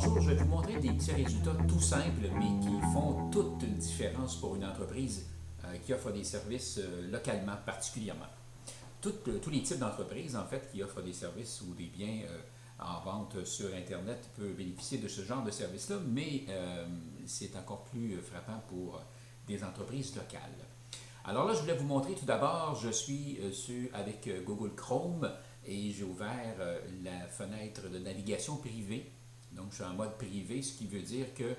bonjour, je vais vous montrer des petits résultats tout simples, mais qui font toute une différence pour une entreprise qui offre des services localement particulièrement. Tous les types d'entreprises, en fait, qui offrent des services ou des biens en vente sur Internet peuvent bénéficier de ce genre de service-là, mais c'est encore plus frappant pour des entreprises locales. Alors là, je voulais vous montrer tout d'abord, je suis avec Google Chrome et j'ai ouvert la fenêtre de navigation privée. Donc, je suis en mode privé, ce qui veut dire que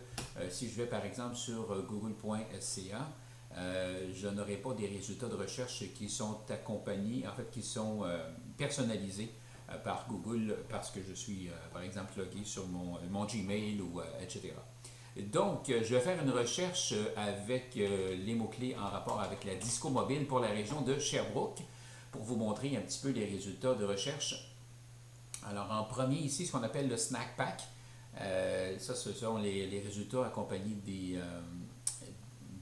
si je vais par exemple sur google.ca, je n'aurai pas des résultats de recherche qui sont accompagnés, en fait, qui sont personnalisés par Google parce que je suis, par exemple, logué sur mon Gmail ou etc. Donc, je vais faire une recherche avec les mots-clés en rapport avec la disco mobile pour la région de Sherbrooke pour vous montrer un petit peu les résultats de recherche. Alors, en premier, ici, ce qu'on appelle le Snack Pack. Ça, ce sont les résultats accompagnés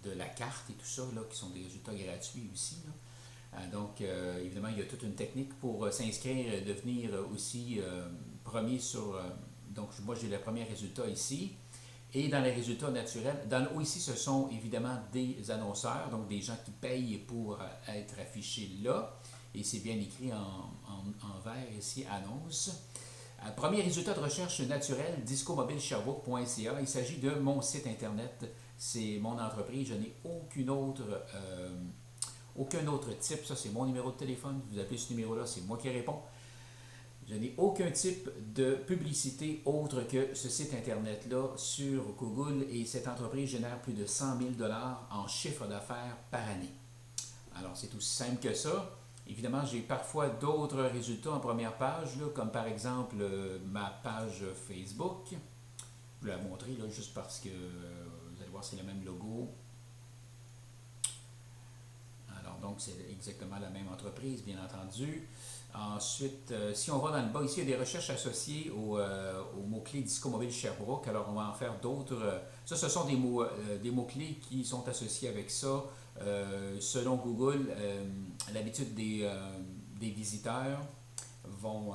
de la carte et tout ça, là, qui sont des résultats gratuits aussi. Donc, évidemment, il y a toute une technique pour s'inscrire, devenir aussi premier sur... donc, moi, j'ai le premier résultat ici. Et dans les résultats naturels, dans le haut ici, ce sont évidemment des annonceurs, donc des gens qui payent pour être affichés là. Et c'est bien écrit en vert ici, annonce. Premier résultat de recherche naturel, discomobilesherbrooke.ca. Il s'agit de mon site internet. C'est mon entreprise. Je n'ai aucun autre type. Ça, c'est mon numéro de téléphone. Vous appelez ce numéro-là, c'est moi qui réponds. Je n'ai aucun type de publicité autre que ce site Internet-là sur Google et cette entreprise génère plus de 100 000 en chiffre d'affaires par année. Alors, c'est aussi simple que ça. Évidemment, j'ai parfois d'autres résultats en première page, là, comme par exemple ma page Facebook. Je vais la montrer là, juste parce que vous allez voir, c'est le même logo. Alors, donc, c'est exactement la même entreprise, bien entendu. Ensuite, si on va dans le bas, ici, il y a des recherches associées au mot-clé Disco Mobile Sherbrooke. Alors, on va en faire d'autres. Ça, ce sont des mots-clés qui sont associés avec ça. Selon Google, l'habitude des visiteurs vont...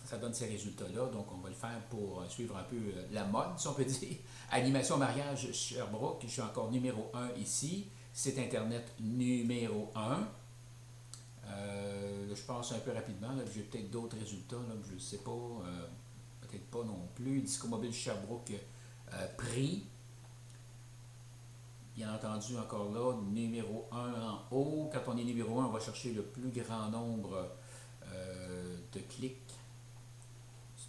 ça donne ces résultats-là. Donc, on va le faire pour suivre un peu la mode, si on peut dire. Animation mariage Sherbrooke, je suis encore numéro 1 ici. Site Internet numéro 1. Je passe un peu rapidement. J'ai peut-être d'autres résultats. Là, je ne sais pas. Peut-être pas non plus. Disco Mobile Sherbrooke prix. Bien entendu, encore là, numéro 1 en haut. Quand on est numéro 1, on va chercher le plus grand nombre de clics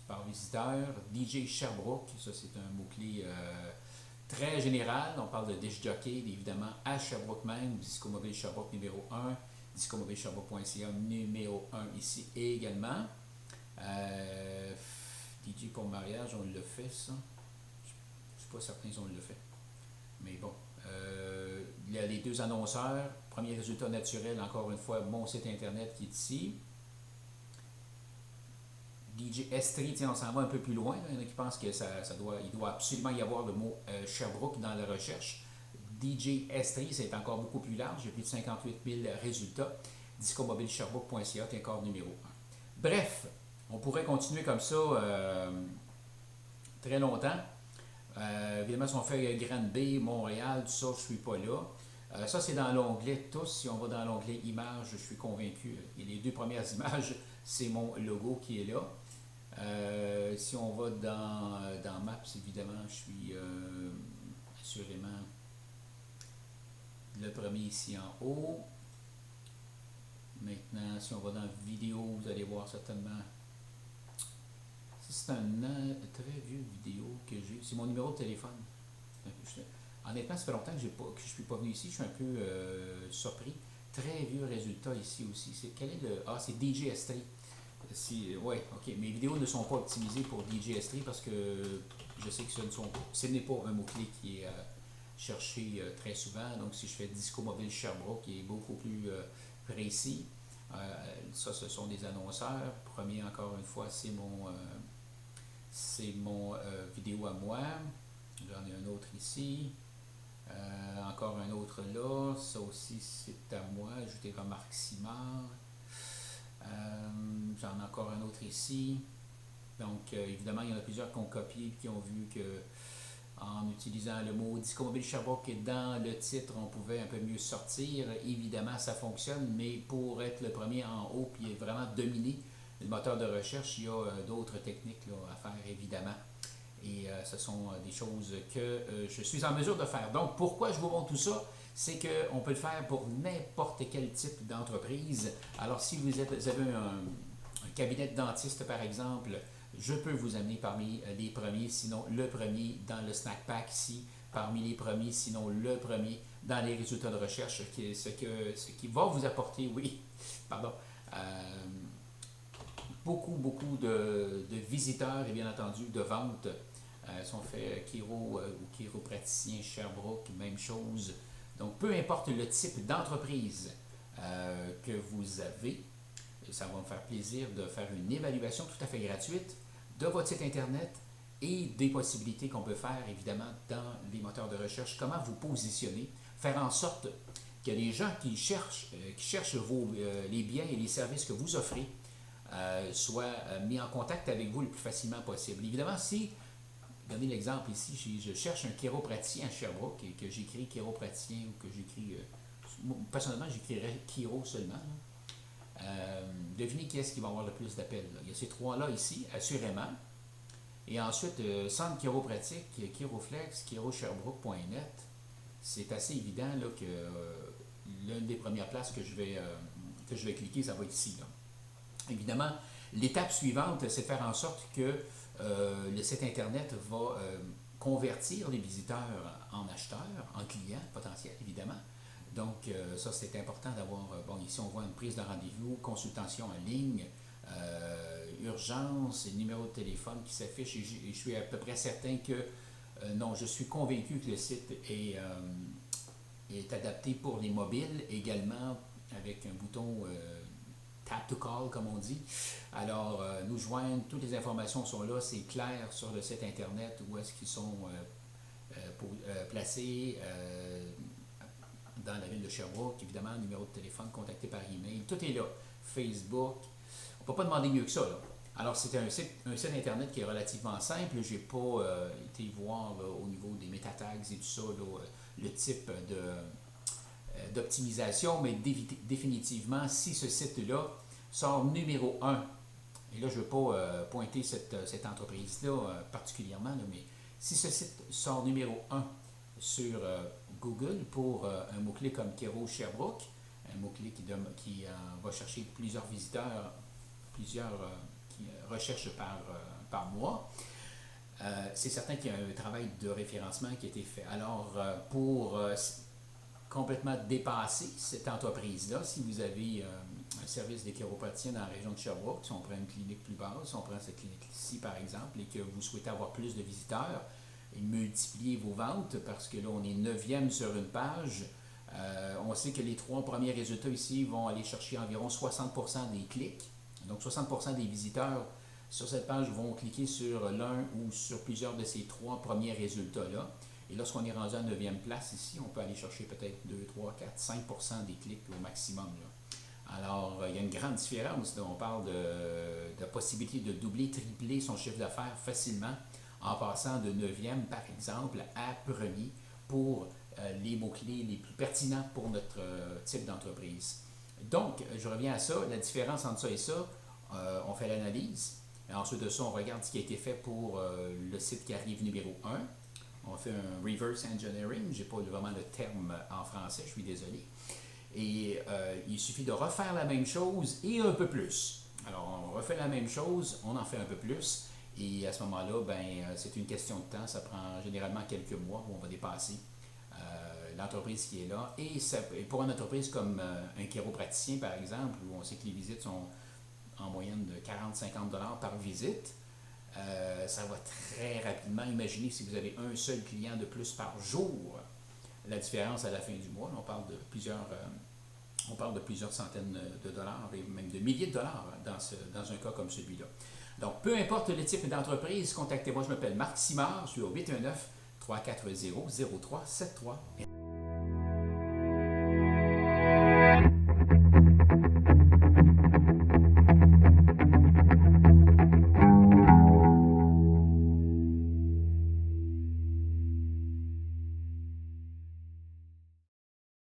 par visiteur. DJ Sherbrooke, ça c'est un mot-clé très général. On parle de disc jockey, évidemment, à Sherbrooke même. Disco Mobile Sherbrooke numéro 1. discomobilesherbrooke.ca numéro 1 ici également. DJ pour mariage, on le fait ça. Je ne suis pas certain si on le fait. Mais bon. Il y a les deux annonceurs. Premier résultat naturel, encore une fois, mon site internet qui est ici. DJ Estrie, on s'en va un peu plus loin. Il y en a qui pensent que il doit absolument y avoir le mot Sherbrooke dans la recherche. DJ Estrie, c'est encore beaucoup plus large. J'ai plus de 58 000 résultats. discomobilesherbrooke.ca est encore numéro 1. Bref, on pourrait continuer comme ça très longtemps. Évidemment, si on fait Granby, Montréal, tout ça, je ne suis pas là. Ça, c'est dans l'onglet Tous. Si on va dans l'onglet Images, je suis convaincu. Et les deux premières images, c'est mon logo qui est là. Si on va dans Maps, évidemment, je suis assurément le premier ici en haut. Maintenant, si on va dans Vidéo, vous allez voir certainement. C'est un très vieux vidéo que j'ai. C'est mon numéro de téléphone. Honnêtement, ça fait longtemps que je ne suis pas venu ici. Je suis un peu surpris. Très vieux résultat ici aussi. C'est DJ Estrie. Oui, ok. Mes vidéos ne sont pas optimisées pour DJ Estrie parce que je sais que ce n'est pas un mot-clé qui est cherché très souvent. Donc, si je fais Disco Mobile Sherbrooke, qui est beaucoup plus précis. Ça, ce sont des annonceurs. Premier, encore une fois, c'est mon vidéo à moi. J'en ai un autre ici. Encore un autre là. Ça aussi, c'est à moi. Ajouter remarque Simard. J'en ai encore un autre ici. Donc, évidemment, il y en a plusieurs qui ont copié et qui ont vu que en utilisant le mot Discomobile Sherbrooke dans le titre, on pouvait un peu mieux sortir. Évidemment, ça fonctionne, mais pour être le premier en haut et vraiment dominer le moteur de recherche, il y a d'autres techniques là, à faire, évidemment. Et ce sont des choses que je suis en mesure de faire. Donc, pourquoi je vous montre tout ça? C'est qu'on peut le faire pour n'importe quel type d'entreprise. Alors, si vous avez un cabinet de dentiste, par exemple, je peux vous amener parmi les premiers, sinon le premier dans le snack pack ici, parmi les premiers, sinon le premier dans les résultats de recherche, ce qui va vous apporter, oui, pardon, beaucoup de visiteurs et bien entendu de ventes. Si on fait chiro ou chiropraticien Sherbrooke, même chose. Donc, peu importe le type d'entreprise que vous avez, ça va me faire plaisir de faire une évaluation tout à fait gratuite de votre site Internet et des possibilités qu'on peut faire, évidemment, dans les moteurs de recherche. Comment vous positionner, faire en sorte que les gens qui cherchent les biens et les services que vous offrez soient mis en contact avec vous le plus facilement possible. Évidemment, si, regardez l'exemple ici, je cherche un chiropraticien à Sherbrooke et que j'écris chiropraticien ou que j'écris, personnellement, j'écrirais chiro seulement. Devinez qui est-ce qui va avoir le plus d'appels. Il y a ces trois-là ici, assurément. Et ensuite, centre chiropratique, Chiroflex, chirosherbrooke.net. C'est assez évident là, que l'une des premières places que je vais cliquer, ça va être ici. Là. Évidemment, l'étape suivante, c'est de faire en sorte que le site Internet va convertir les visiteurs en acheteurs, en clients potentiels, évidemment. Donc, ça, c'est important d'avoir, ici, on voit une prise de rendez-vous, consultation en ligne, urgence, numéro de téléphone qui s'affiche. Et je suis à peu près certain que, non, je suis convaincu que le site est adapté pour les mobiles également, avec un bouton tap to call, comme on dit. Alors, nous joindre, toutes les informations sont là, c'est clair sur le site Internet où est-ce qu'ils sont placés. Dans la ville de Sherbrooke, évidemment, numéro de téléphone, contacté par email, tout est là. Facebook, on ne peut pas demander mieux que ça. Là. Alors, c'est un site Internet qui est relativement simple. Je n'ai pas été voir là, au niveau des meta-tags et tout ça, là, le type d'optimisation, mais définitivement, si ce site-là sort numéro 1, et là, je ne veux pas pointer cette entreprise-là particulièrement, là, mais si ce site sort numéro 1 sur Google pour un mot-clé comme Chiro Sherbrooke, un mot-clé qui va chercher plusieurs visiteurs, plusieurs recherches par mois, c'est certain qu'il y a un travail de référencement qui a été fait. Alors, pour complètement dépasser cette entreprise-là, si vous avez un service de chiropraticien dans la région de Sherbrooke, si on prend une clinique plus basse, si on prend cette clinique-ci par exemple, et que vous souhaitez avoir plus de visiteurs, et multiplier vos ventes, parce que là, on est 9e sur une page. On sait que les 3 premiers résultats ici vont aller chercher environ 60% des clics. Donc, 60% des visiteurs sur cette page vont cliquer sur l'un ou sur plusieurs de ces 3 premiers résultats-là. Et lorsqu'on est rendu à 9e place ici, on peut aller chercher peut-être 2, 3, 4, 5% des clics au maximum. Là. Alors, il y a une grande différence. Là. On parle de la possibilité de doubler, tripler son chiffre d'affaires facilement en passant de 9e, par exemple, à premier pour les mots-clés les plus pertinents pour notre type d'entreprise. Donc, je reviens à ça. La différence entre ça et ça, on fait l'analyse. Et ensuite de ça, on regarde ce qui a été fait pour le site qui arrive numéro 1. On fait un reverse engineering. Je n'ai pas vraiment le terme en français, je suis désolé. Et il suffit de refaire la même chose et un peu plus. Alors, on refait la même chose, on en fait un peu plus. Et à ce moment-là, c'est une question de temps. Ça prend généralement quelques mois où on va dépasser l'entreprise qui est là. Et pour une entreprise comme un chiropraticien, par exemple, où on sait que les visites sont en moyenne de 40-50 $ par visite, ça va très rapidement. Imaginez si vous avez un seul client de plus par jour, la différence à la fin du mois. On parle de plusieurs centaines de dollars et même de milliers de dollars dans un cas comme celui-là. Donc, peu importe le type d'entreprise, contactez-moi. Je m'appelle Marc Simard, je suis au 819-340-0373.